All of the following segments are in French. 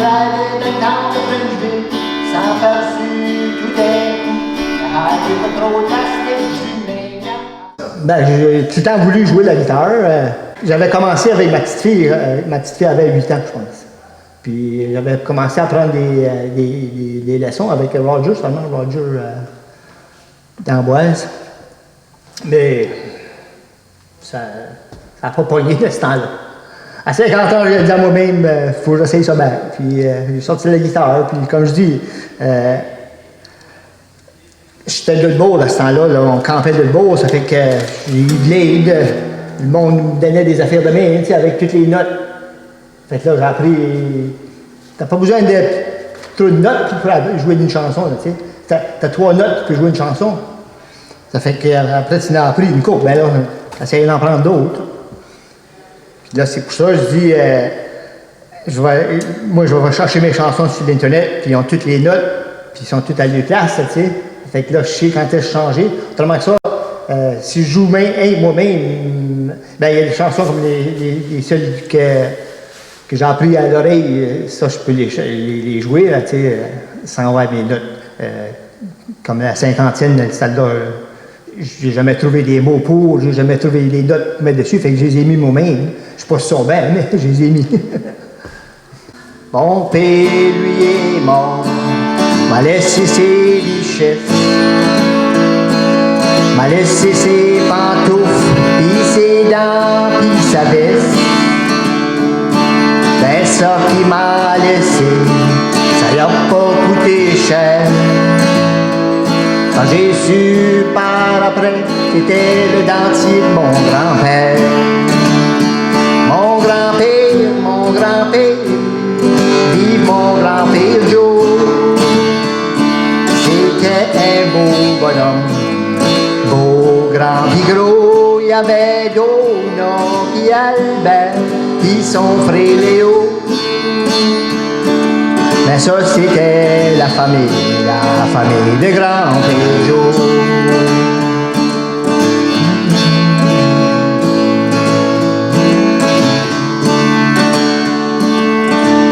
allait de temps de Fringeville, sans faire su tout est coup. Pas trop plastique, j'ai tout le temps voulu jouer la guitare. J'avais commencé avec ma petite fille. Ma petite fille avait 8 ans, je pense. Puis j'avais commencé à prendre des leçons avec Roger, seulement Roger d'Amboise. Mais ça n'a pas pogné de ce temps-là. À 50 ans, j'ai dit à moi-même, il faut que j'essaye ça bien. Puis j'ai sorti la guitare. Puis comme je dis, j'étais de debout à ce temps-là, là, on campait de debout, ça fait que j'ai eu de l'aide. Le monde me donnait des affaires de main, avec toutes les notes. Fait que là, j'ai appris. T'as pas besoin de trop de notes pour jouer une chanson, tu sais. T'as 3 notes pour jouer une chanson. Ça fait qu'après, tu n'as appris une coupe, ben là, j'essayais d'en prendre d'autres. Puis là, c'est pour ça, je dis, je vais chercher mes chansons sur l'Internet, puis ils ont toutes les notes, puis ils sont toutes à leur place, tu sais. Fait que là, je sais quand est-ce changer. Autrement que ça, si je joue moi-même, ben, il y a des chansons comme les seules que j'ai appris à l'oreille, ça, je peux les jouer, là, tu sais, sans avoir mes notes. Comme la cinquantaine, celle-là, j'ai jamais trouvé des mots pour, j'ai jamais trouvé les notes pour mettre dessus, fait que je les ai mis moi-même. Je suis pas sûr bien, mais je les ai mis. Mon père, lui, est mort, m'a laissé ses richesses, m'a laissé ses pantoufles, pis ses dents, pis sa veste. Ben ça qui m'a laissé, ça y a pas coûté cher. Quand j'ai su par après, c'était le dentier de mon grand-père. Mon grand-père, vive mon grand-père Joe. C'était un beau bonhomme, beau, grand pis gros. Il y avait Donald pis Albert pis son frère Léo. Mais ça c'était la famille de grand-père Joe.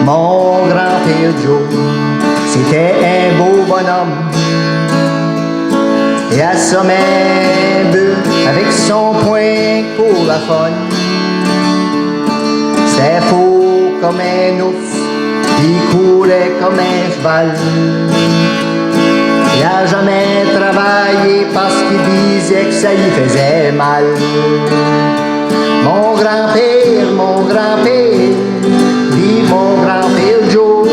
Mon grand-père Joe, c'était un beau bonhomme. Et à sommet avec son poing pour la fun. C'est faux comme un ours, il courait comme un cheval. Il n'a jamais travaillé parce qu'il disait que ça lui faisait mal. Mon grand-père, dit mon grand-père Joe.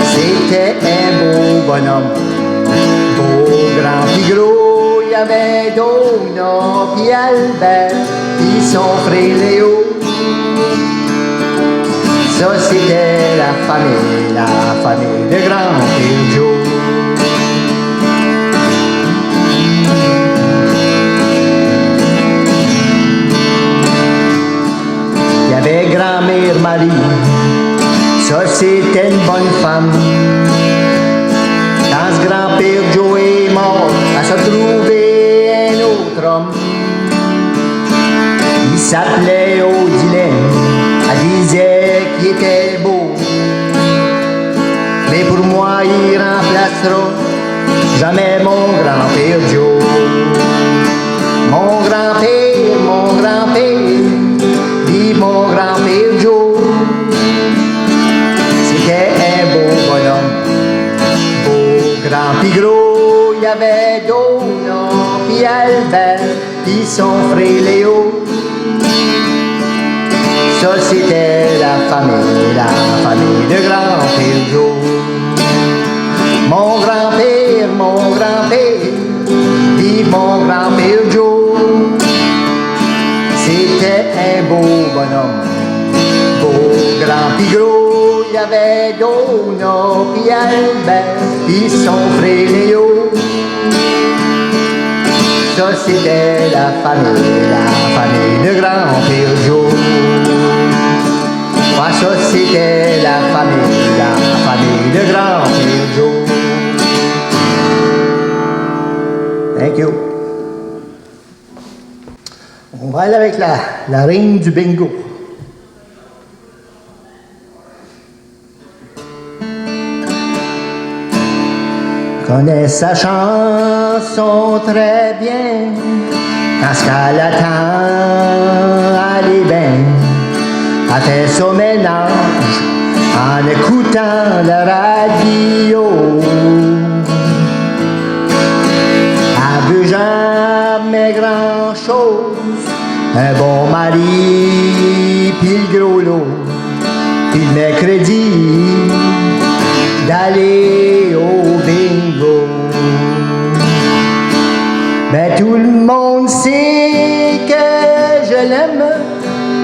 C'était un beau bonhomme, beau, grand pis gros. Il y avait Donald pis Albert pis son frère Léo. Ça c'était la famille de grand-père Joe. Il y avait grand-mère Marie, ça c'était une bonne femme. Quand ce grand-père Joe est mort, elle s'est trouvé un autre homme. Il s'appelait Odilène, elle disait qu'il était beau. Mais pour moi il remplacera jamais mon grand-père Joe. Mon grand-père, dit mon grand-père Joe. C'était un beau bonhomme, beau, grand pis gros. Il y avait Donald pis Albert pis son frère Léo. Ça c'était la famille de grand-père Joe. Mon grand-père, dit mon grand-père Joe. C'était un beau bonhomme, beau, grand pis gros. Il y avait Donald pis Albert pis son frère Léo. Ça c'était la famille de grand-père Joe. Moi ça c'était la famille de grand-père Joe. Thank you. On va aller avec la reine du bingo. connaît sa chanson très bien. Quand ce qu'elle attend, elle est bien. Elle fait son ménage en écoutant la radio. Elle veut jamais grand-chose, un bon mari, puis le gros lot, puis le mercredi, d'aller au bingo. Mais tout le monde sait que je l'aime,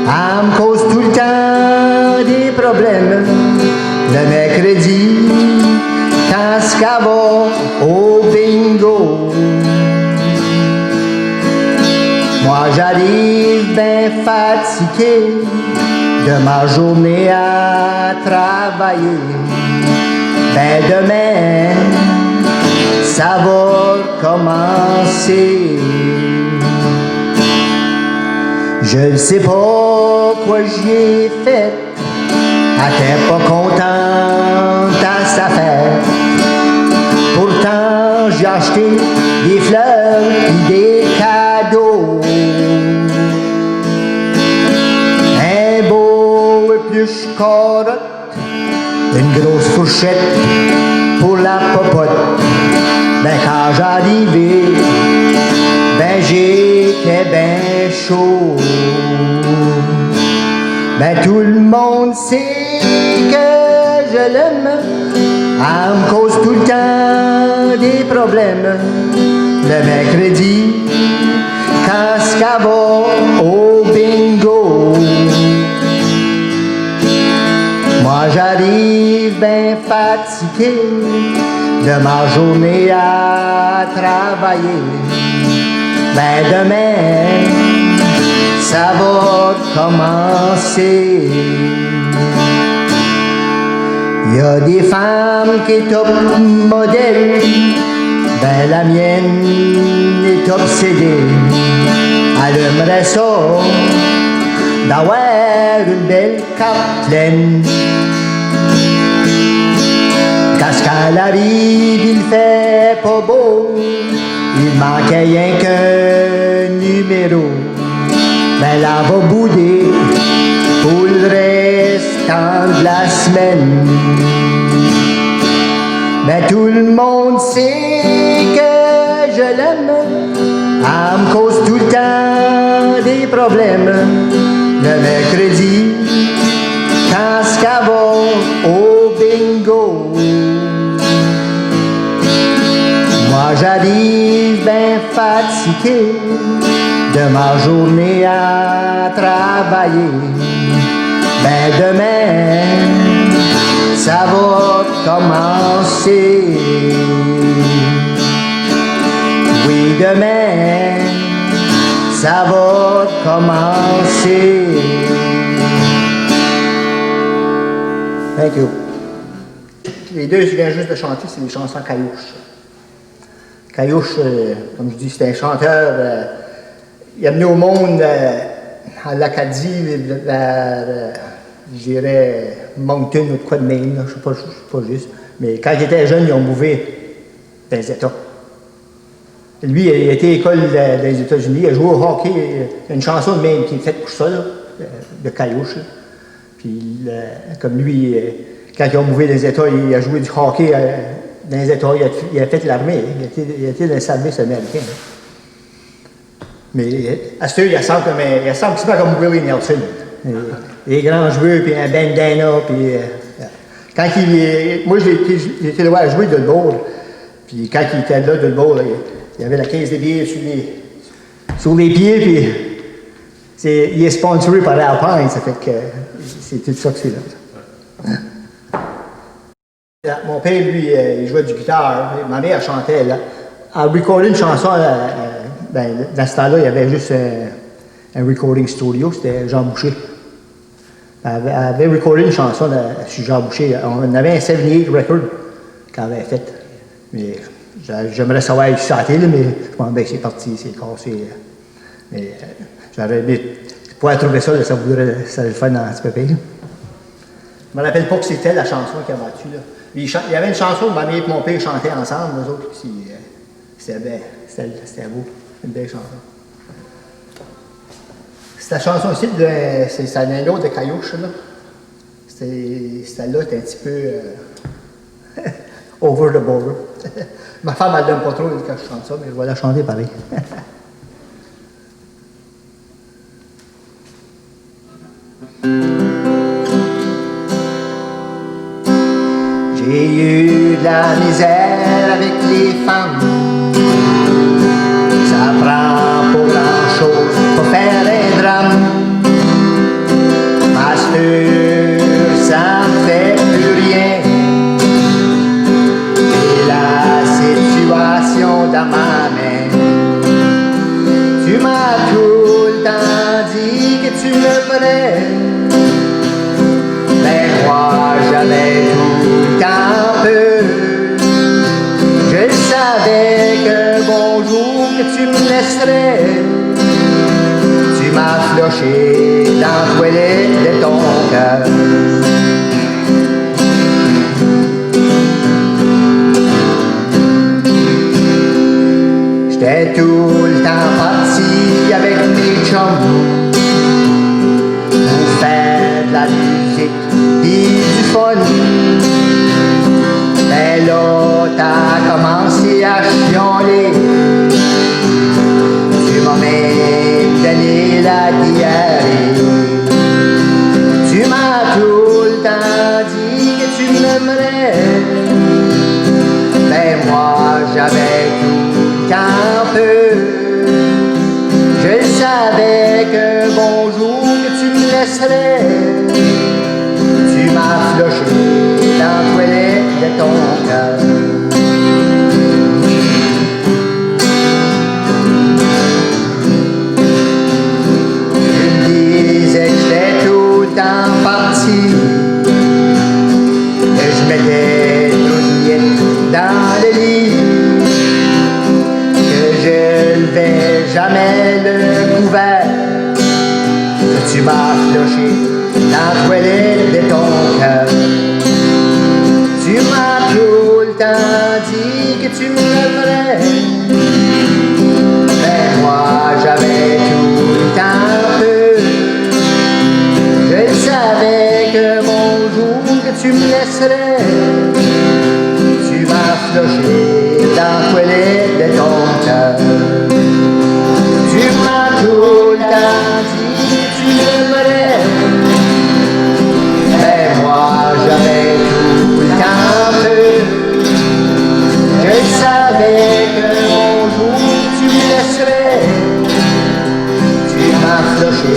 elle me cause tout le temps des problèmes. Le mercredi, quand ce qu'elle va au bingo. Moi j'arrive bien fatigué de ma journée à travailler. Ben demain, ça va commencer. Je ne sais pas quoi j'y ai fait, elle était pas contente à sa fête. Pourtant j'ai acheté des fleurs et des cadeaux. Un beau épluche carotte, une grosse fourchette pour la popote. Ben quand j'arrivais, ben j'étais ben chaud. Ben tout le monde sait que je l'aime, elle me cause tout le temps des problèmes. Le mercredi, quand ce qu'elle va au bingo. Moi j'arrive bien fatigué de ma journée à travailler. Ben demain, ça va commencer. Il y a des femmes qui sont top modèles, ben la mienne est obsédée. Elle aimerait ça d'avoir une belle carte pleine. Quand ce qu'elle arrive, il fait pas beau, il manquait rien qu'un numéro. Ben là va bouder pour le restant de la semaine. Ben tout le monde sait que je l'aime, elle me cause tout le temps des problèmes. Le mercredi, quand ce qu'elle va au bingo. Moi j'arrive bien fatigué de ma journée à travailler. Ben demain, ça va commencer. Oui, demain, ça va commencer. Thank you. Les deux, je viens juste de chanter, c'est des chansons Caillouche. Caillouche, comme je dis, c'est un chanteur. Il a mené au monde à l'Acadie, vers, je dirais, Moncton ou de quoi de Maine, je ne sais pas juste. Mais quand il était jeune, ils ont mouvé dans les États. Lui, il a été à l'école des États-Unis, il a joué au hockey. Il y a une chanson de Maine qui est faite pour ça, là, de Caillouche. Puis, comme lui, quand ils ont mouvé dans les États, il a joué du hockey dans les États. Il a fait l'armée, il a été dans le service américain. Mais à ce il ressemble un petit peu comme Willie Nelson. Les grands joueurs, puis un bandana, puis... quand moi, j'ai été le voir jouer de ball. Puis quand il était là de ball, il y avait la caisse de billets sur les pieds, puis il est sponsoré par Alpine, ça fait que c'est tout ça que c'est là. Mon père, lui, il jouait du guitare. Ma mère chantait, là. Elle recordait une chanson, ben, dans ce temps-là, il y avait juste un recording studio, c'était Jean Boucher. Elle avait recordé une chanson sur Jean Boucher. On avait un 78 record qu'elle avait fait. Mais j'aimerais savoir qui chantait, mais je pense que c'est parti, c'est cassé. Mais j'aurais aimé pouvoir trouver ça, ça voudrait le faire dans ce papier. Je me rappelle pas que c'était la chanson qu'il y avait là-dessus. Là. Il y avait une chanson que ma mère et mon père chantaient ensemble, eux autres, c'était beau. Une belle chanson. Cette chanson ici, c'est un autre de Caillouche, là. Celle-là est un petit peu over the border. Ma femme, elle donne pas trop quand je chante ça, mais je vais la chanter pareil. J'ai eu de la misère avec les femmes. Ça prend pas grand-chose pour faire un drame. Master, ça me fait plus rien. J'ai la situation dans ma main. Tu m'as tout le temps dit que tu m'aimerais. Mais moi j'avais tout le temps peur. Je savais qu'un bon jour que tu me laisserais. Tu m'as floché dans la toilette de ton cœur. J'étais tout le temps parti avec mes chums pour faire de la musique et du fun. Mais là, t'as commencé à chialer. Tu m'as même donné la diarrhée. Tu m'as tout le temps dit que tu m'aimerais. Mais moi, j'avais tout le temps peur. Je savais qu'un bon jour que tu me laisserais. Tu m'as floché dans la toilette de ton cœur. Tu me disais que j'étais tout le temps parti, que je mettais tout nu dans le lit, que je ne levais jamais le couvert, que tu m'as floché dans la toilette de ton cœur. Tu m'as tout le temps dit que tu m'aimerais. Mais moi j'avais tout le temps peur. Je savais que mon jour que tu me laisserais. Tu m'as floché dans la toilette de ton cœur. Tu m'as tout le temps dit que tu m'aimerais. Mais moi j'avais tout le temps peur. Je savais que mon jour tu me laisserais. Tu m'as floché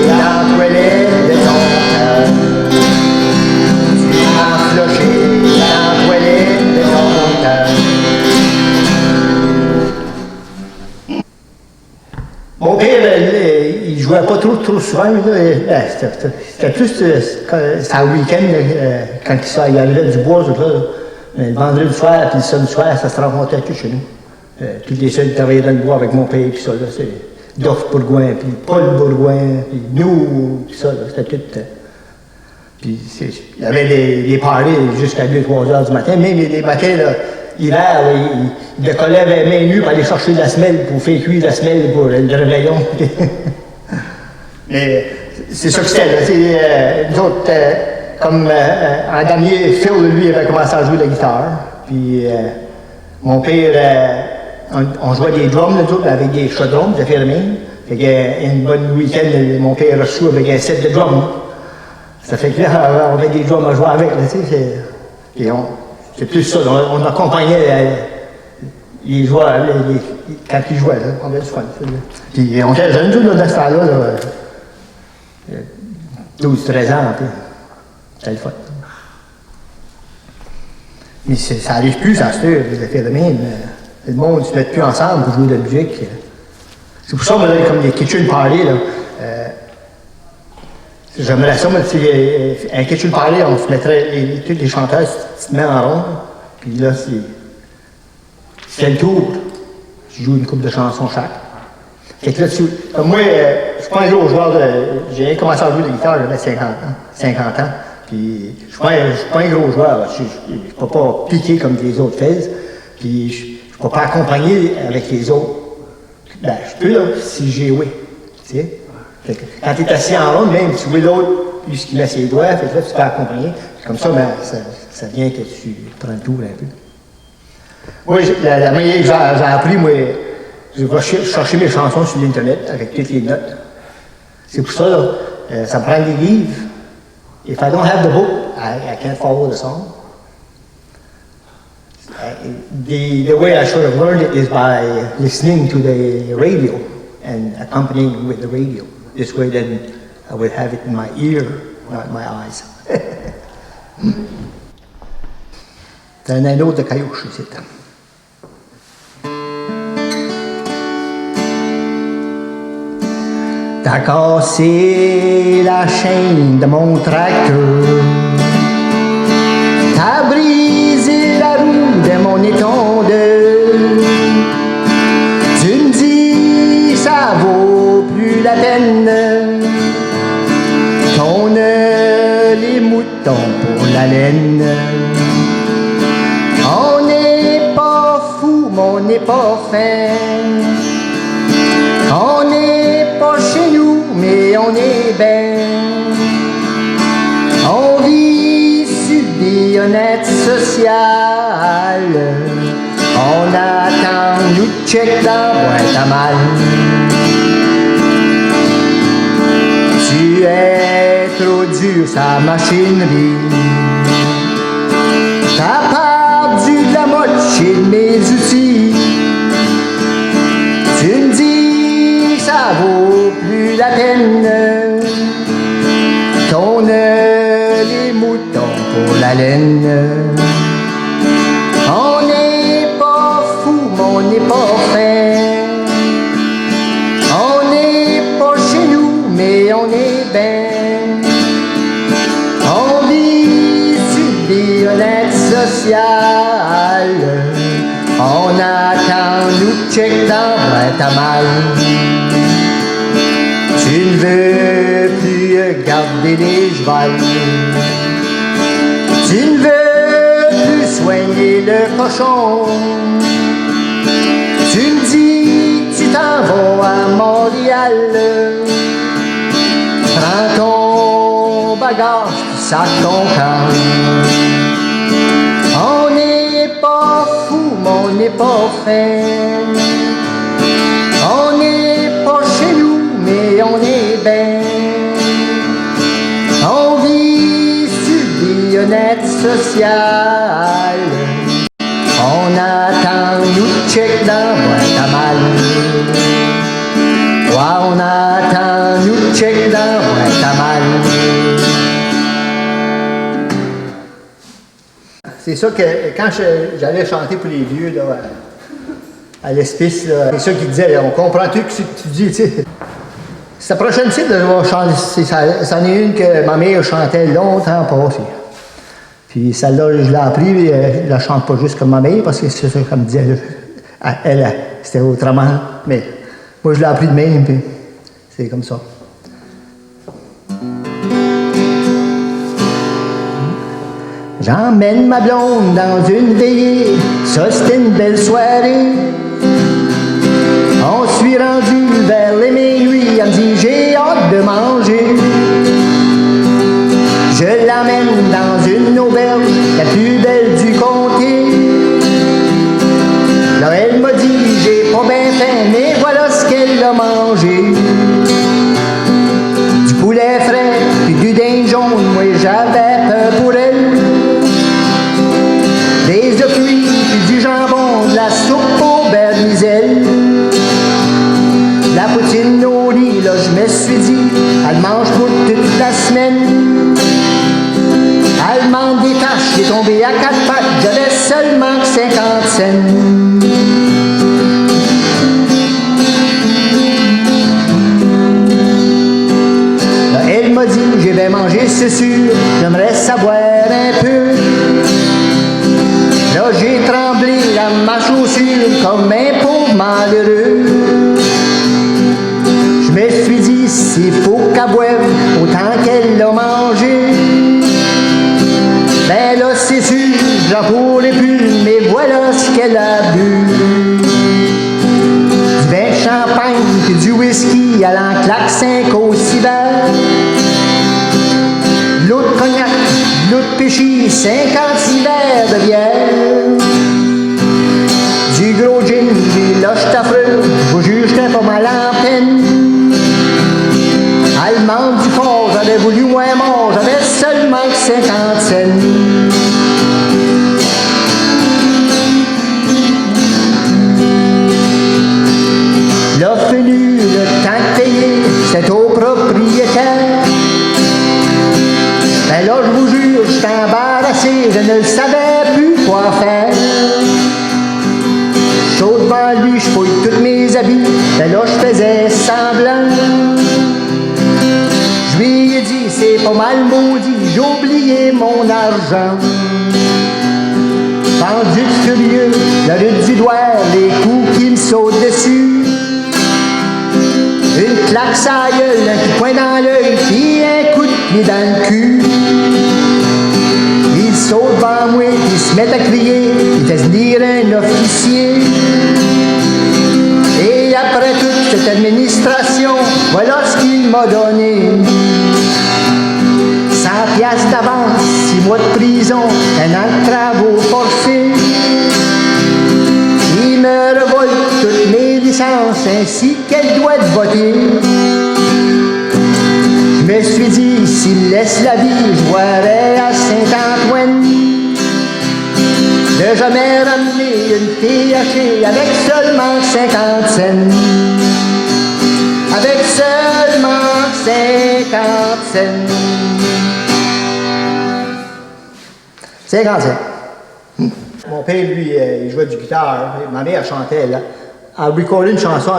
dans la toilette de ton cœur. Tu m'as floché dans la toilette de ton cœur. Mon père, il jouait pas trop souvent. C'était plus c'est un week-end, quand il arrivait du bois, tout ça. Le vendredi soir, puis le samedi soir, ça se rencontrait tout chez nous. Tous les seuls travaillaient dans le bois avec mon père, puis ça, là, c'est Doff Bourgoin, puis Paul Bourgoin, puis nous, tout ça, là, c'était tout. Puis il y avait des parties jusqu'à 2-3 heures du matin, même les matins, là, l'hiver, il décollait les mains nues pour aller chercher de la semelle, pour faire cuire la semelle pour le réveillon. Mais c'est ça que c'était, là. Nous autres, comme en dernier, Phil, lui, avait commencé à jouer de la guitare. Puis mon père, on jouait des drums, nous autres, avec des chaudrons, des fermines. Fait qu'une bonne week-end, mon père a reçu avec un set de drums. Ça fait que là, on avait des drums à jouer avec, là, tu sais. C'est plus ça, on accompagnait les joueurs, quand ils jouaient, là, on avait du fun. Puis on était jeunes, nous, dans ce temps-là, 12-13 ans, puis c'était le fun. Mais ça n'arrive plus, ça se fait, les affaires de même. Le monde ne se met plus ensemble pour jouer de la musique. C'est pour ça, moi, comme les kitchen parties, là, j'aimerais ça, moi, un kitchen party, on se mettrait, tous les chanteurs se mettent en rond, puis là, c'est le tour. Tu joues une couple de chansons chaque. Fait que là, comme moi, je suis pas un gros joueur de. J'ai commencé à jouer de guitare, j'avais 50 ans. Puis Puis, je ne suis pas un gros joueur. Je ne peux pas piquer comme les autres faisaient. Puis, je ne peux pas accompagner avec les autres. Ben, je peux, là, si j'ai oui. Tu sais? Fait que quand tu es assis en ronde, même si tu vois l'autre, lui, ce qu'il met ses doigts, fait que là, tu peux accompagner. Comme ça, ben, ça vient que tu prends le tour un peu. Moi, la manière que j'ai appris, moi, je vais chercher mes chansons sur l'Internet avec toutes les notes. C'est pour ça, là, ça me prend des livres. If I don't have the book, I can't follow the song. The way I should have learned it is by listening to the radio and accompanying with the radio. This way, then, I would have it in my ear, not my eyes. C'est un autre de Caillouche, ici. T'as cassé la chaîne de mon tracteur, t'as brisé la roue de mon étondeur. Tu me dis ça vaut plus la peine qu'on a les moutons pour la laine. On n'est pas fou, mais on n'est pas fin. On n'est pas chez nous, mais on est bien. On vit sur des honnêtes sociales. On attend nous check dans boîte à mal. Tu es trop dur sa machinerie. T'as perdu de la moitié de mes outils. Tu me dis ça vaut plus la peine qu'on a les moutons pour la laine. On n'est pas fou, mais on n'est pas fin. On n'est pas chez nous, mais on est bien. On vit sur des honnêtes sociales. On attend nous check dans boîte à mal. Tu ne veux plus garder les chevals. Tu ne veux plus soigner le cochon. Tu me dis tu t'en vas à Montréal. Prends ton bagage, tu sacs ton camp. On n'est pas fou, mais on n'est pas fin. On n'est pas chez nous, mais on est bien. On vit sur des honnêtes sociales. On attend nous check dans boîte à mal. Ouais, on attend nous check dans boîte à mal. C'est ça que quand j'allais chanter pour les vieux là, à l'hospice, c'est ça qu'ils disaient, on comprend tout ce que tu dis. Tu sais. Cette prochaine titre, je vais chanter, c'en est une que ma mère chantait longtemps passé. Puis celle-là, je l'ai appris, je la chante pas juste comme ma mère, parce que c'est ça qu'elle me disait, elle c'était autrement, mais moi je l'ai appris de même, puis c'est comme ça. J'emmène ma blonde dans une veillée, ça c'était une belle soirée. On s'est rendu vers les minuit, elle me dit j'ai hâte de manger. Je l'emmène dans une auberge, la plus belle du comté. Là elle m'a dit j'ai pas bien faim, mais voilà ce qu'elle a mangé. Du poulet frais, puis du dinde jaune, moi j'avais peur pour elle. Des œufs cuits, puis du jambon, de la soupe au bernisel. La poutine au lit, là je me suis dit, elle mange pour toute la semaine. Elle demande des tâches, j'ai tombé à 4 pattes, j'avais seulement 50 cents. Là, elle m'a dit, je vais manger, c'est sûr, j'aimerais savoir un peu. Là j'ai tremblé dans ma chaussure comme un pauvre malheureux. Je me suis dit, s'il faut qu'elle boive autant qu'elle l'a mangé, Ben là, c'est sûr, j'en pourrai plus, mais voilà ce qu'elle a bu. Du vin de champagne, puis du whisky, elle en claque 5 au cyber. L'autre cognac, l'autre péchy, 56 verres de bière. Du gros gin, puis là, j'suis affreux, je vous jure, j'étais pas mal en peine. Allemande du fort, j'avais voulu moins mort, j'avais seulement 50 cents. Là, venu le temps de payer, c'était au propriétaire. Ben là, je vous jure, j'étais embarrassé, je ne savais plus quoi faire. Chaud devant lui, je fouille tous mes habits, ben là, je faisais semblant. Je lui ai dit, c'est pas mal maudit, j'ai oublié mon argent. Pendu de furieux, la rue du doigt, les coups qui me sautent dessus. Une claque sa gueule, un coup de poing dans l'œil, puis un coup de pied dans le cul. Il saute devant moi, il se met à crier, il fait venir un officier. Et après toute cette administration, voilà ce qu'il m'a donné. 100 piastres d'avance, 6 mois de prison, un an de travaux forcés. Il me revolte toutes mes licences ainsi qu'elle doit voter. Je me suis dit, s'il me laisse la vie, je voirais à Saint-Antoine. De jamais ramener une fille hachée avec seulement 50 cents. Avec seulement 50 cents. 50 cents. Mon père, lui, il jouait du guitare. Ma mère chantait, là. Elle recordait une chanson,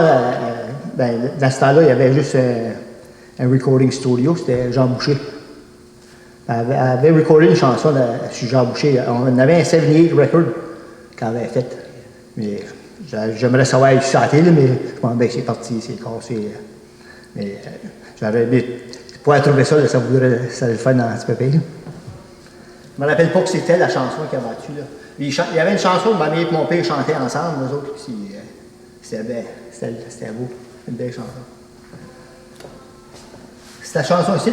ben, dans ce temps-là, il y avait juste un recording studio, c'était Jean Boucher. Elle avait recordé une chanson sur Jean Boucher. On avait un 78 record qu'elle avait fait. Mais j'aimerais savoir chanter, là, mais je pense que c'est parti, c'est cassé. Mais j'aurais aimé pouvoir trouver ça, là, ça le faire dans un petit peu pire. Je me rappelle pas que c'était la chanson qu'il a battue, là. Il y avait une chanson que ma mère et mon père chantaient ensemble, nous autres, c'était beau, une belle chanson. Cette chanson ici,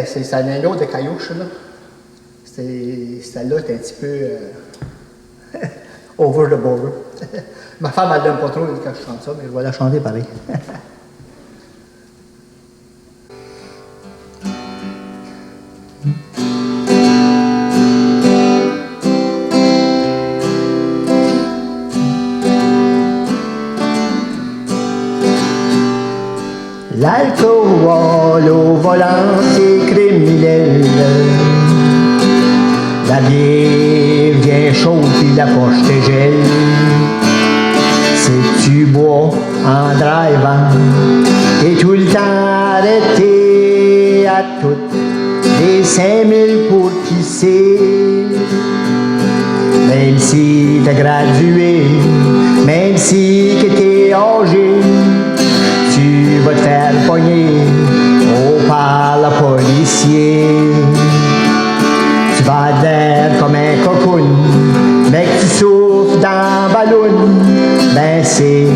c'est un autre de Caillouche, là. Celle-là est un petit peu over the border. Ma femme, elle l'aime pas trop quand je chante ça, mais je vais la chanter pareil. L'alcool au volant, c'est criminel. La bière vient chaude puis la poche te gèle. Si tu bois en drivant, t'es tout le temps arrêté à toutes les 5000 pour pisser. Même si t'as gradué, même si que t'es âgé, tu vas te faire pogner par le policier. Tu vas l'air comme un cocoon, mais que tu souffres dans le ballon. Ben c'est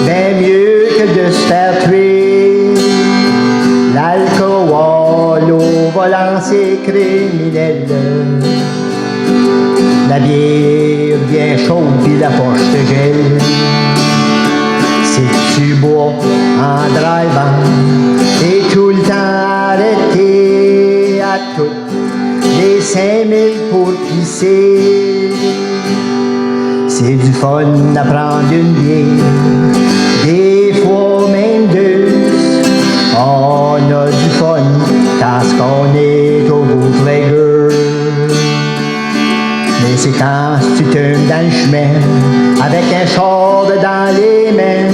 bien mieux que de se faire tuer. L'alcool au volant, c'est criminel. La bière bien chaude puis la poche te gèle. Si tu bois en drivant, t'es tout le temps arrêté à toutes les 5000 pour pisser. C'est du fun à prendre une bière, des fois même deux. On a du fun parce qu'on est au bootlegger. Mais c'est quand tu tombes dans le chemin avec un char dans les mains,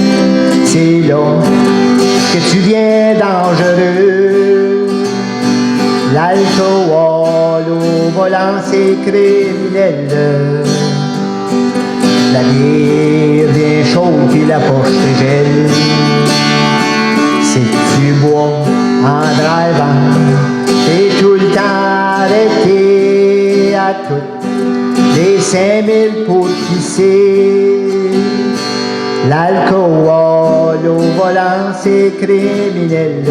c'est là que tu viens dangereux. L'alcool au volant, c'est criminel. La bière vient chaude puis la poche te gèle. Si tu bois en drivant, t'es tout le temps arrêté à toutes les 5000 pour pisser. L'alcool au volant, c'est criminel.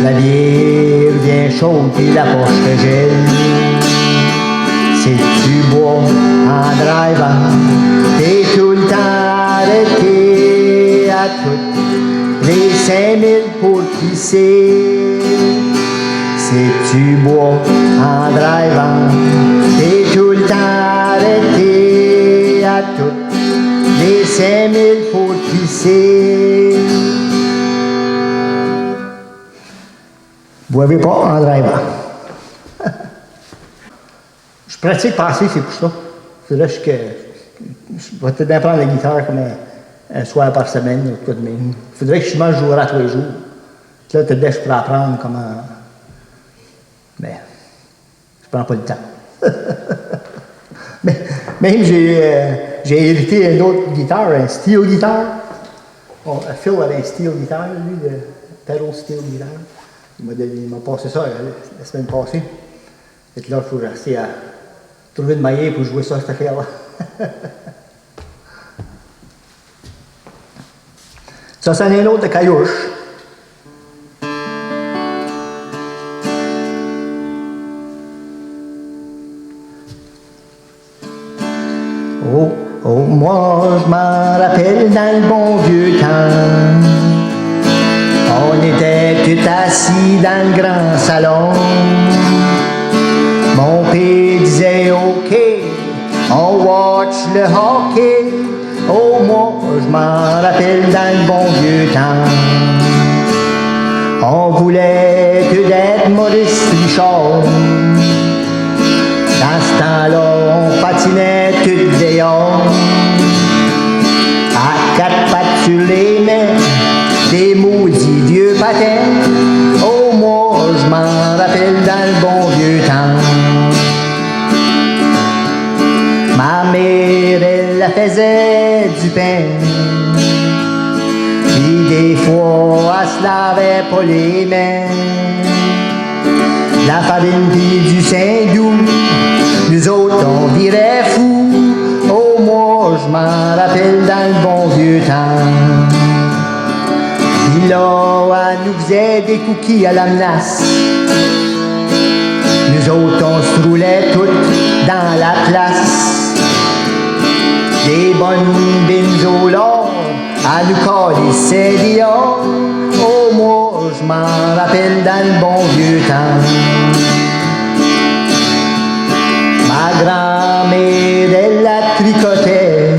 La bière vient chaude puis la poche te gèle. Si tu bois en drivant, t'es tout le temps arrêté à toutes les 5000 pour pisser. Si tu bois en drivant, t'es tout le temps arrêté à toutes les 5000 pour pisser. Boivez pas en drivant. Je pratique passer, c'est pour ça. Faudrait que je vais peut-être apprendre la guitare comme un soir par semaine ou tout de même. Faudrait que je mange jouera tous les jours. Là, peut-être je pourrais apprendre comment. Mais je prends pas le temps. Mais même j'ai hérité une autre guitare, un steel guitar. Bon, Phil avait un steel guitar, lui, le pedal steel guitar. Il m'a passé ça la semaine passée. Et là, il faut que j'essaie à trouver une manière pour jouer ça, cette affaire-là. Ça, c'en est un autre de Caillouche. Oh, moi, je m'en rappelle dans le bon vieux temps. On était tout assis dans le grand salon. Mon père disait OK, on watch le hockey. Oh, moi, je m'en rappelle dans le bon vieux temps. On voulait que d'être Maurice Richard. Dans ce temps-là, on patinait tout dehors. À quatre pattes sur les mains, des maudits vieux patins. Oh, moi, je m'en rappelle dans le bon vieux temps. Ma mère, elle faisait du pain. Puis des fois, elle se lavait pas les mains. La farine puis du Saint-Doux, nous autres, on virait fous. Oh, moi, je m'en rappelle dans le bon vieux temps. Puis là, elle nous faisait des cookies à la menace. Nous autres, on se roulait toutes dans la place. Des bonnes benzolas à nous calisser dehors. Oh, moi, je m'en rappelle dans le bon vieux temps. Ma grand-mère, elle la tricotait,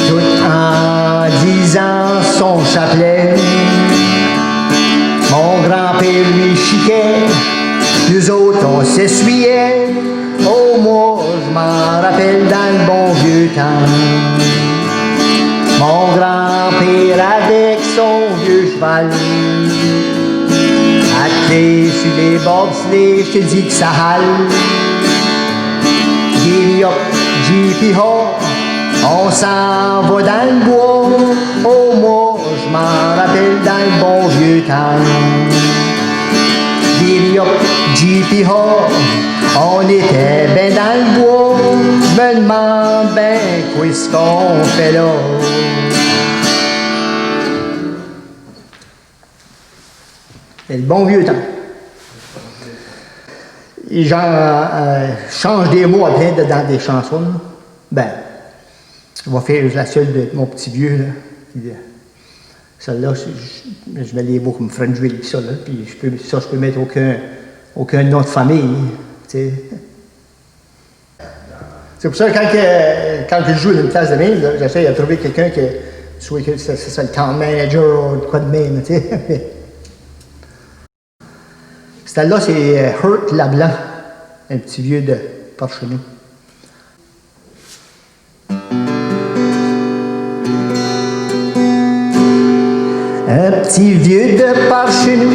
tout en disant son chapelet. Mon grand-père lui chiquait, nous autres on s'essuyait. Oh, moi, je m'en rappelle dans le bon vieux temps. Mon grand-père avec son vieux cheval, attelé sur les bobsleighs, je te dis que ça hale. Giddy up, Jeepy Ho, on s'en va dans le bois. Oh, moi, je m'en rappelle dans le bon vieux temps. Giddy up, Jeepy Ho, on était ben dans le bois. Je me demande ben qu'est-ce qu'on fait là. C'est le bon vieux temps. Les gens changent des mots après dans des chansons. Ben, je vais faire la seule de mon petit vieux. Là. Celle-là, je mets les mots comme Frenchville et ça. Là, puis je peux mettre aucun nom de famille. T'sais. C'est pour ça que quand je joue dans une classe de même, j'essaie de trouver quelqu'un qui soit que ce soit le town manager ou quoi de même. Celle-là, c'est Hurt Lablanc, un petit vieux de Parchenou. Un petit vieux de Parchenou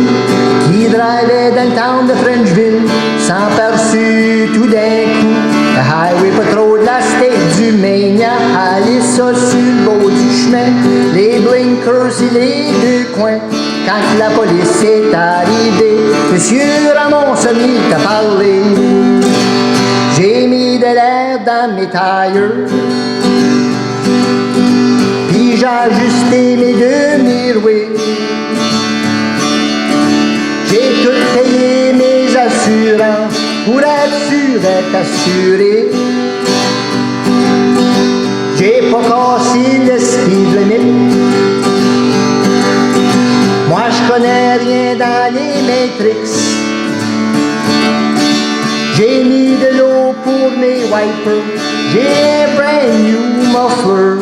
qui drivait dans le town de Frenchville, s'aperçut tout d'un coup le highway patrol de la state du Maine allait ça sur le bord du chemin, les blinkers et les deux coins. Quand la police est arrivée, Monsieur Ramon se mit à parler. J'ai mis de l'air dans mes tailleurs, puis j'ai ajusté mes deux miroirs. J'ai tout payé mes assurances pour être sûr d'être assuré. J'ai pas cassé le speed limit. Moi je connais rien dans les Matrix. J'ai mis de l'eau pour mes wipers. J'ai un brand new muffler.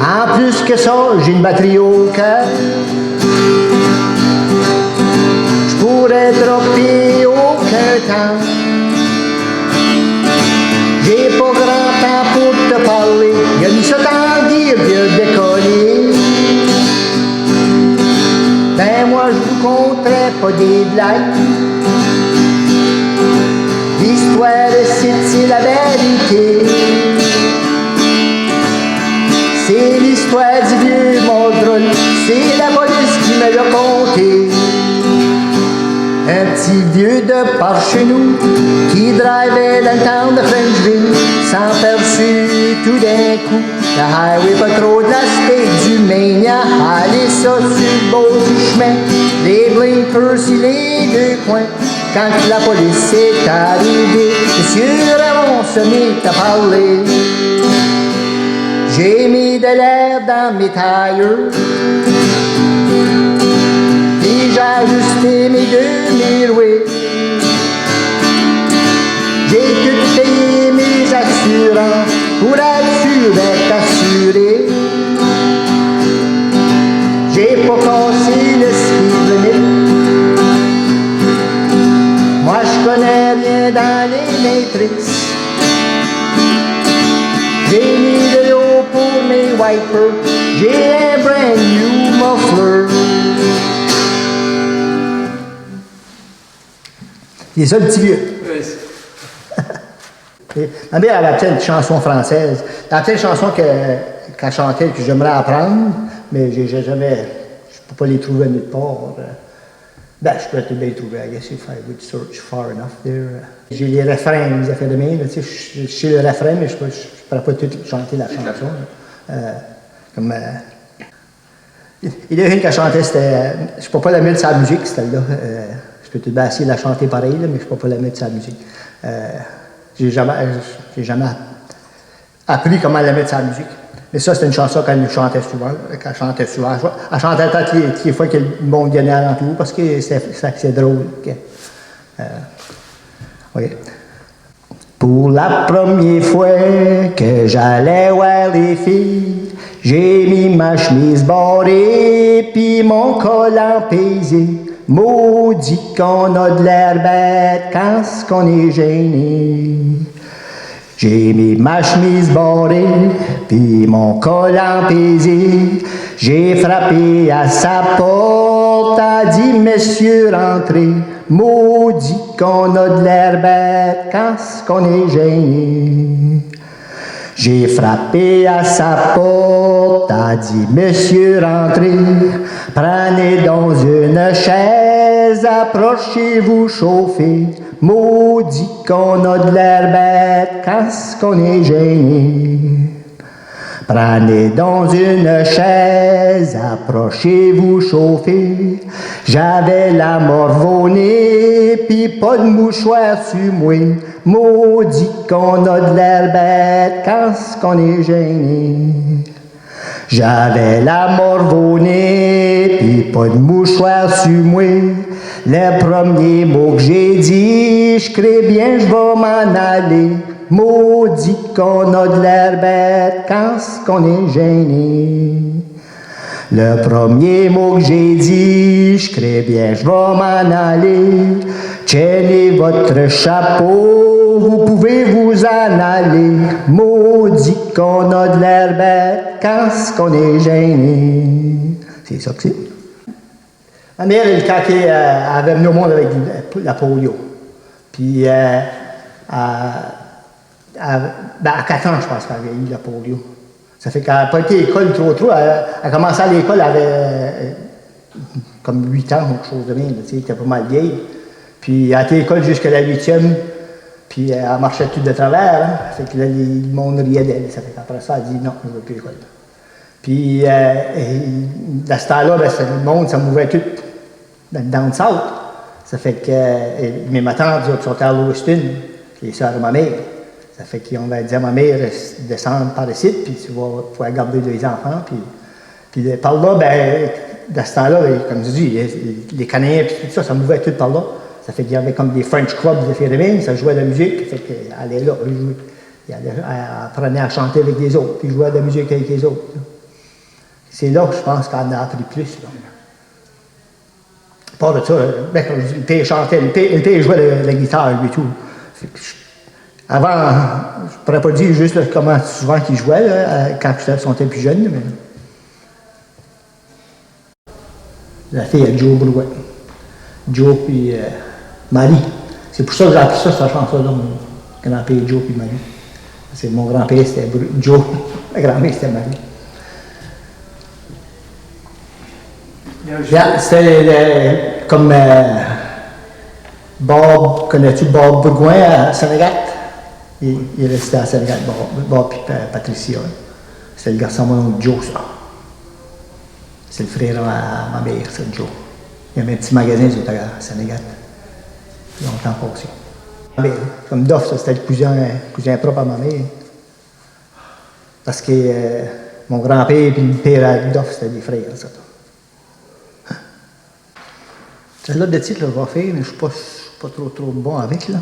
En plus que ça, j'ai une batterie au cœur. Je pourrais dropper aucun temps. J'ai pas grand temps pour te parler. Il a mis ça dans le dire, il a décollé. Ben moi je vous conterai pas des blagues. L'histoire c'est la vérité. C'est l'histoire du vieux Mondrol. C'est la police qui me l'a conté. Un petit vieux de par chez nous qui drivait dans le town de Frenchville, s'aperçut tout d'un coup le highway patrol de la state du Maine a allé ça sur le bord du chemin, les blinkers sur les deux coins. Quand la police est arrivée, Monsieur Ramon se mit à parler. J'ai mis de l'air dans mes tailleurs, puis j'ai ajusté mes deux miroirs. J'ai tout payé mes assurances pour être sûr d'être assuré. J'ai pas cassé le speed limit. Moi je connais rien dans les Matrix. J'ai mis de l'eau pour mes wipers. J'ai un brand new muffler. C'est ça le petit vieux. Ma mère avait peut-être une chanson française. La petite chanson qu'elle chantait que j'aimerais apprendre, mais j'ai jamais. Je ne peux pas les trouver nulle part. Ben, je peux bien les trouver, I guess, if I would search far enough there. J'ai les refrains, les affaires de main, tu sais, je sais le refrain, mais je ne pourrais pas tout chanter la chanson. Il y a une qui chantait, c'était. Je ne peux pas la mettre sur la musique, celle-là. Je peux tout bien essayer de la chanter pareil, là, mais je ne peux pas la mettre sur la musique. J'ai jamais appris comment la mettre sur la musique. Mais ça, c'était une chanson qu'elle nous chantait souvent. Elle chantait toutes les fois que le monde gagnait à l'entour, parce que c'est drôle. Oui. Pour la première fois que j'allais voir les filles, j'ai mis ma chemise barrée, puis mon collant pesé. Maudit qu'on a de l'air bête quand on est gêné. J'ai mis ma chemise barrée, puis mon collant pesé. J'ai frappé à sa porte, a dit « Monsieur, rentrez ». Maudit qu'on a de l'air bête quand on est gêné. J'ai frappé à sa porte, a dit « Monsieur, rentrez ». Prenez dans une chaise, approchez-vous, chauffez. Maudit qu'on a de l'air bête quand on est gêné. Prenez dans une chaise, approchez-vous, chauffez. J'avais la morvonnée, pis pas de mouchoir sur moi. Maudit qu'on a de l'air bête quand on est gêné. J'avais la morvonnée, pis pas de mouchoir sur moi. Le premier mot que j'ai dit, je crée bien, je vais m'en aller. Maudit qu'on a de l'air bête quand on est gêné. Le premier mot que j'ai dit, je crée bien, je vais m'en aller. Tenez votre chapeau, vous pouvez vous en aller. Maudit qu'on a de l'air bête quand on est gêné. C'est ça que c'est. Ma mère, quand elle avait venu au monde avec la polio. Puis, à 4 ans, je pense qu'elle avait eu la polio. Ça fait qu'elle n'a pas été à l'école trop. Elle a commencé à l'école, elle avait comme 8 ans ou quelque chose de même. Elle était pas mal vieille. Puis elle a été à l'école jusqu'à la 8e. Puis elle marchait tout de travers. Hein. Ça fait que là, le monde riait d'elle. Ça fait qu'après ça, elle a dit non, je ne veux plus à l'école. Puis à ce temps-là, ben, le monde, ça m'ouvrait tout dans le South. Ça fait que mes tantes sont à Lewiston, les sœurs de ma mère. Ça fait qu'ils ont dit à ma mère de descendre par le site, puis tu vas pouvoir garder les enfants. Puis par là, ben, dans ce temps-là, comme je dis, les Canadiens, puis tout ça m'ouvrait tout par là. Ça fait qu'il y avait comme des French clubs de féminines, ça jouait de la musique. Ça fait qu'elle allait là, elle apprenait à chanter avec les autres, puis jouait de la musique avec les autres. C'est là que je pense qu'elle en a appris plus. Là. Pas de ça, ben, le père chantait, le père jouait la guitare, lui, tout. Avant, je ne pourrais pas dire juste là, comment souvent qu'il jouait, là, quand ils étaient plus jeunes, mais... La fille à Joe Brouet. Joe puis Marie. C'est pour ça que j'ai appris ça, cette chanson-là, mon grand-père Joe puis Marie. C'est mon grand-père, c'était Joe, ma grand-mère, c'était Marie. C'était comme Bob, connais-tu Bob Bourgoin à Sénégal? Il restait à Sénégal, Bob et Patricia. C'est le garçon de Joe, ça. C'est le frère à ma mère, c'est Joe. Il y avait un petit magasin à Sénégal. Longtemps passé. Comme Duff, c'était le cousin propre à ma mère. Parce que mon grand-père et le père à Duff, c'était des frères, ça. Celle-là de titre, je vais faire, mais je ne suis pas trop bon avec, là.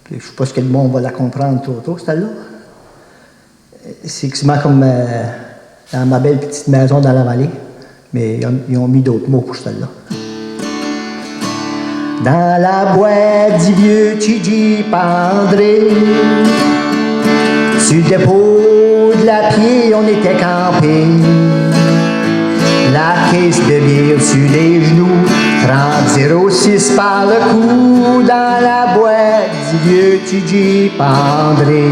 Puis, je ne sais pas si le monde va la comprendre trop, celle-là. C'est quasiment comme dans ma belle petite maison dans la vallée, mais ils ont mis d'autres mots pour celle-là. Dans la boîte du vieux Tiji Pandré, sur le dépôt de la pied, on était campé. La caisse de bière sur les genoux, 30,06 par le cou, dans la boîte du vieux Tiji Pandré.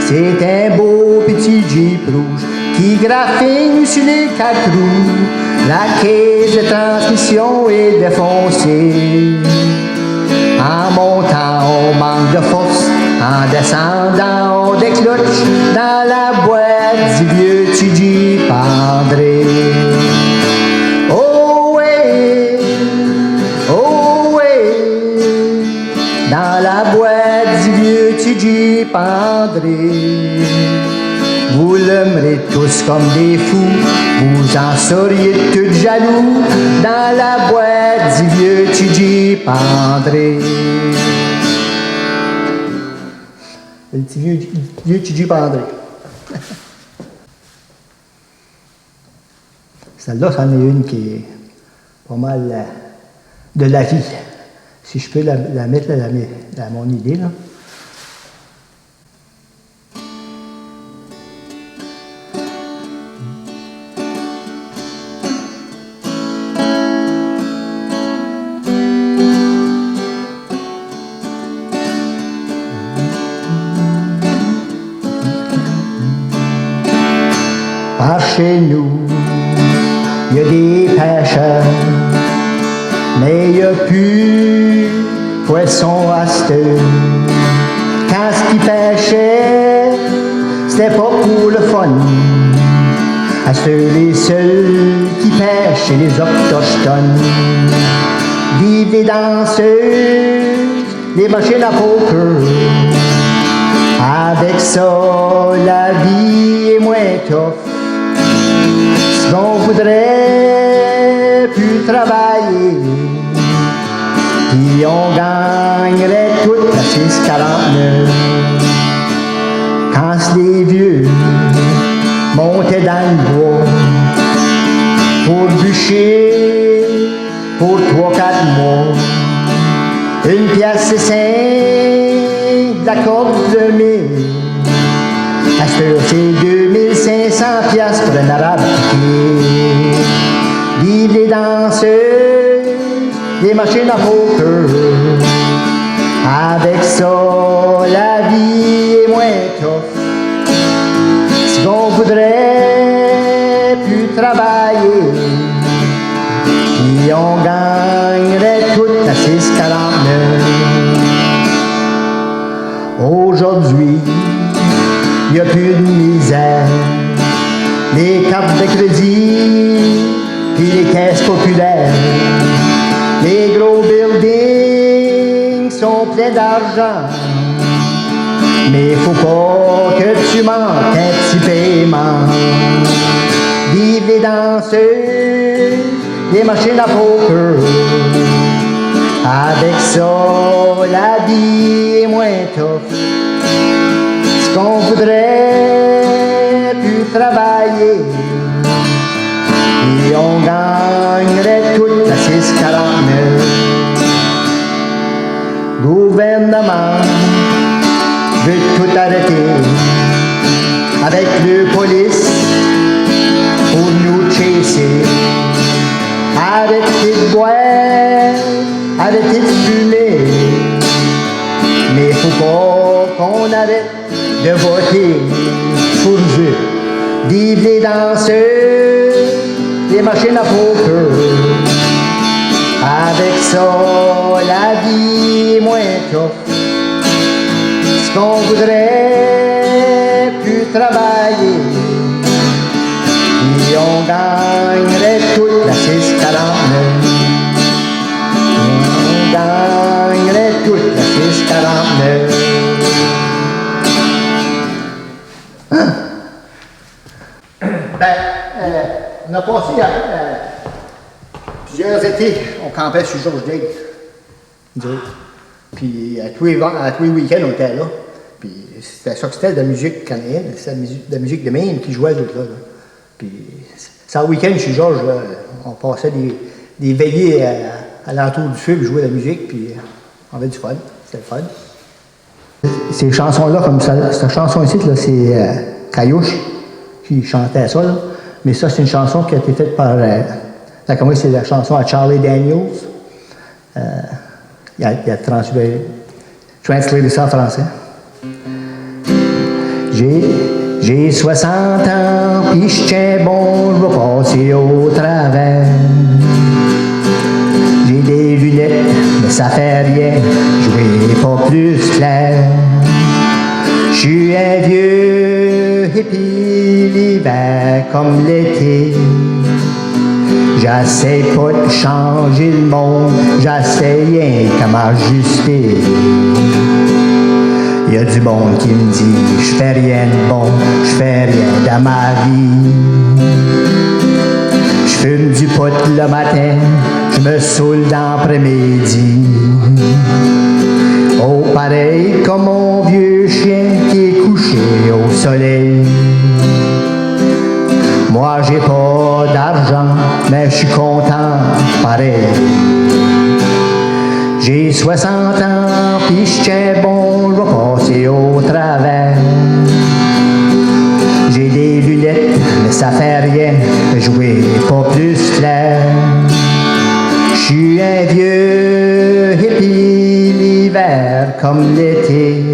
C'est un beau petit Jeep rouge qui graffine sur les 4 roues. La caisse de transmission est défoncée. En montant, on manque de force. En descendant, on décloche dans la boîte du vieux Tiji Pandré. Oh ouais, dans la boîte du vieux Tiji Pandré. Vous l'aimerez tous comme des fous, vous en seriez tous jaloux, dans la boîte du vieux Tiji Pandré. Le petit vieux Tiji Pandré. Celle-là, c'en est une qui est pas mal de la vie. Si je peux la mettre à mon idée, là. Par chez nous, il y a des pêcheurs, mais il n'y a plus poisson à cette heure. Quand ce qu'ils pêchaient, c'était pas pour le fun. À cette heure, les seuls qui pêchent, c'est les autochtones. Vivent les danseuses, les machines à poker. Avec ça, la vie est moins tough. Si on voudrait plus travailler, puis on gagnerait toute la 6,49. Quand les vieux montaient dans le bois pour bûcher pour 3-4 mois, 1 piastre c'est 5 d'accord de 1000. À ce heure, c'est 2500 piastres pour un arabe piqué. Vive les danseuses, les machines à poker. Avec ça, la vie est moins tough. travailler, puis on gagnerait toute la 6,49. Aujourd'hui, il n'y a plus de misère. Les cartes de crédit, puis les caisses populaires. Les gros buildings sont pleins d'argent. Mais faut pas que tu manques un petit paiement. Vive les danseuses, les machines à poker. Avec ça, la vie est moins tough. Ce qu'on voudrait plus travailler, et on gagnerait toute la 6,49. Gouvernement veut tout arrêter avec le police pour nous chasser. Arrêtez de boire, arrêtez de fumer, mais faut pas qu'on arrête de voter pour eux. Vive les danseurs, les machines à poker. Avec ça, la vie est moins tough. Ce qu'on voudrait plus travailler, et on gagnerait toute la 6,49. On gagnerait toute la 6,49. Hein? On a passé plusieurs étés, on campait sur George Lake. Puis à tous les week-ends, on était là. Puis c'était ça que c'était de la musique canadienne, c'était de la musique de Maine qui jouait d'autres là. Puis ça, le week-end chez Georges, on passait des veillées à l'entour du feu, puis jouait de la musique, puis on avait du fun. C'était le fun. Ces chansons-là, comme ça, cette chanson ici, là, c'est Caillouche qui chantait ça, là. Mais ça, c'est une chanson qui a été faite par... comment c'est la chanson à Charlie Daniels. Il a translaté ça en français. J'ai 60 ans, puis je tiens bon, je vais passer au travers. J'ai des lunettes, mais ça fait rien, je vois pas plus clair. Je suis un vieux hippie, l'hiver comme l'été. J'essaie pas de changer le monde, j'essaie rien qu'à m'ajuster. Y a du monde qui me dit, je fais rien de bon, je fais rien dans ma vie. Je fume du pot le matin, je me saoule dans l'après-midi. Oh, pareil comme mon vieux chien qui est couché au soleil. Moi j'ai pas d'argent, mais je suis content pareil. J'ai 60 ans, puis je tiens bon, je vais passer au travers. J'ai des lunettes, mais ça fait rien, je vois pas plus clair. Je suis un vieux hippie, l'hiver comme l'été.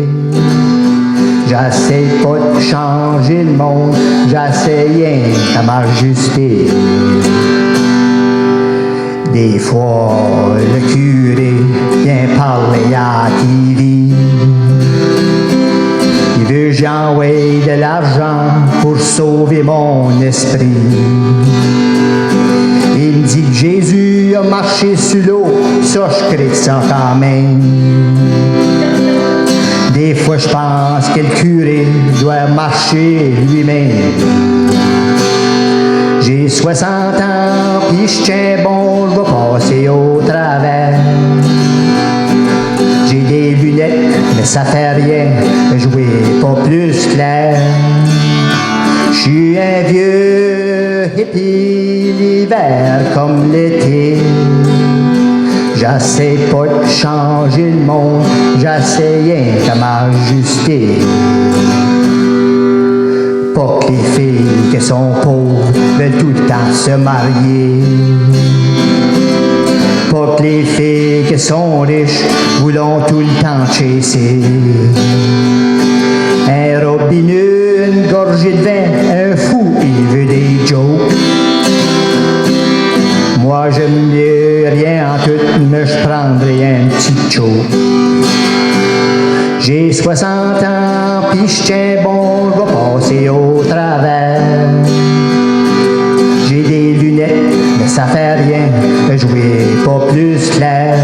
J'essaie pas de changer le monde, j'essaie rien à m'ajuster. Des fois, le curé vient parler à la TV. Il veut que j'envoie de l'argent pour sauver mon esprit. Il me dit que Jésus a marché sur l'eau, ça je crée ça quand même. Des fois je pense que le curé doit marcher lui-même. J'ai 60 ans, puis je tiens bon, je vais passer au travers. J'ai des lunettes, mais ça fait rien, je vois pas plus clair. Je suis un vieux hippie, l'hiver comme l'été. J'essaie pas de changer le monde, j'essaie rien qu'à m'ajuster. Pas que les filles qui sont pauvres veulent tout le temps se marier. Pas que les filles qui sont riches voulons tout le temps chasser. Un robinet, une gorgée de vin, un fou, il veut des jokes. J'ai rien en tout, mais je prendrai un petit show. J'ai 60 ans, pis je tiens bon, je vais passer au travers. J'ai des lunettes, mais ça fait rien, je vois pas plus clair.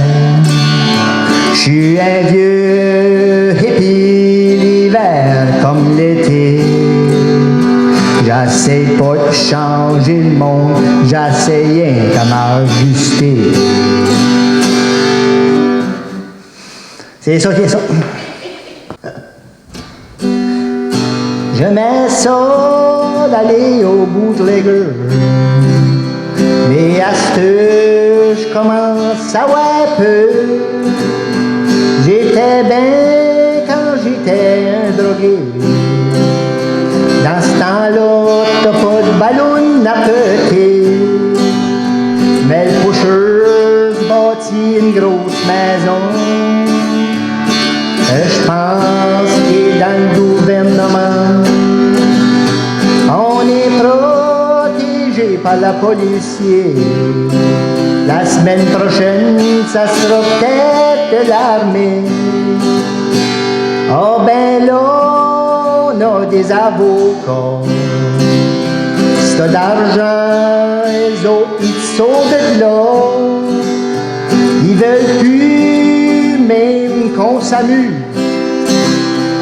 J'suis un vieux hippie, l'hiver comme l'été. J'essaie pas de changer le monde, j'essaie rien qu'à m'ajuster. C'est ça qui est ça. Je mets ça d'aller au bootlegger. Mais à ce je commence à voir peu. J'étais bien quand j'étais un drogué. Dans ce temps-là, t'as pas de ballon à péter. Mais le pusher bâtit une grosse maison. Je pense qu'il est dans le gouvernement. On est protégé par la police. La semaine prochaine, ça sera peut-être l'armée. Oh ben là, on a des avocats. Si t'as d'argent, les autres, ils te sautent de là. Ils veulent plus même qu'on s'amuse.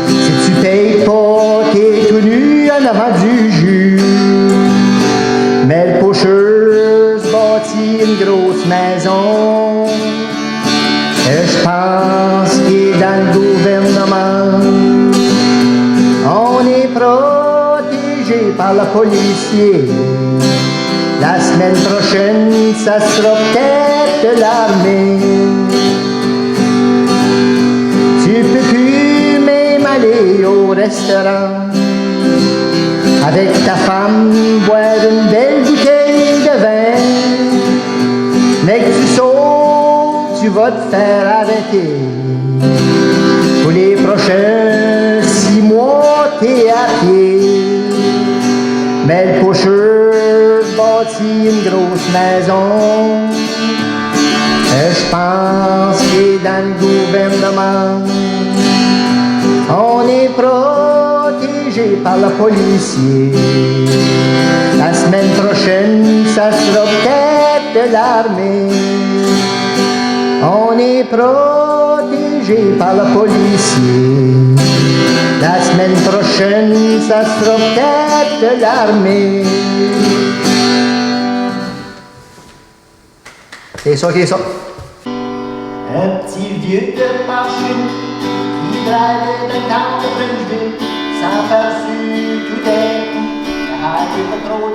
Si tu payes pas, t'es tout nu en avant du jus. Mais le pusher se bâtit une grosse maison. Et je pense qu'il est dans le gouvernement. On est protégé par la police. La semaine prochaine, ça sera peut-être l'armée. Tu peux plus même aller au restaurant avec ta femme, boire une belle bouteille de vin. Mais que tu sautes, tu vas te faire arrêter. Pour les prochains 6 mois, t'es à pied. Mais le pusher bâtit une grosse maison. Et je pense qu'il est dans le gouvernement. On est protégé par la police. La semaine prochaine, ça sera peut-être l'armée. On est protégé par la police. La semaine prochaine, ça sera peut-être l'armée. C'est ça qui est ça. Un petit vieux de marché qui drivait de temps de Frenchville sans faire su tout d'un coup. Il a pas trop de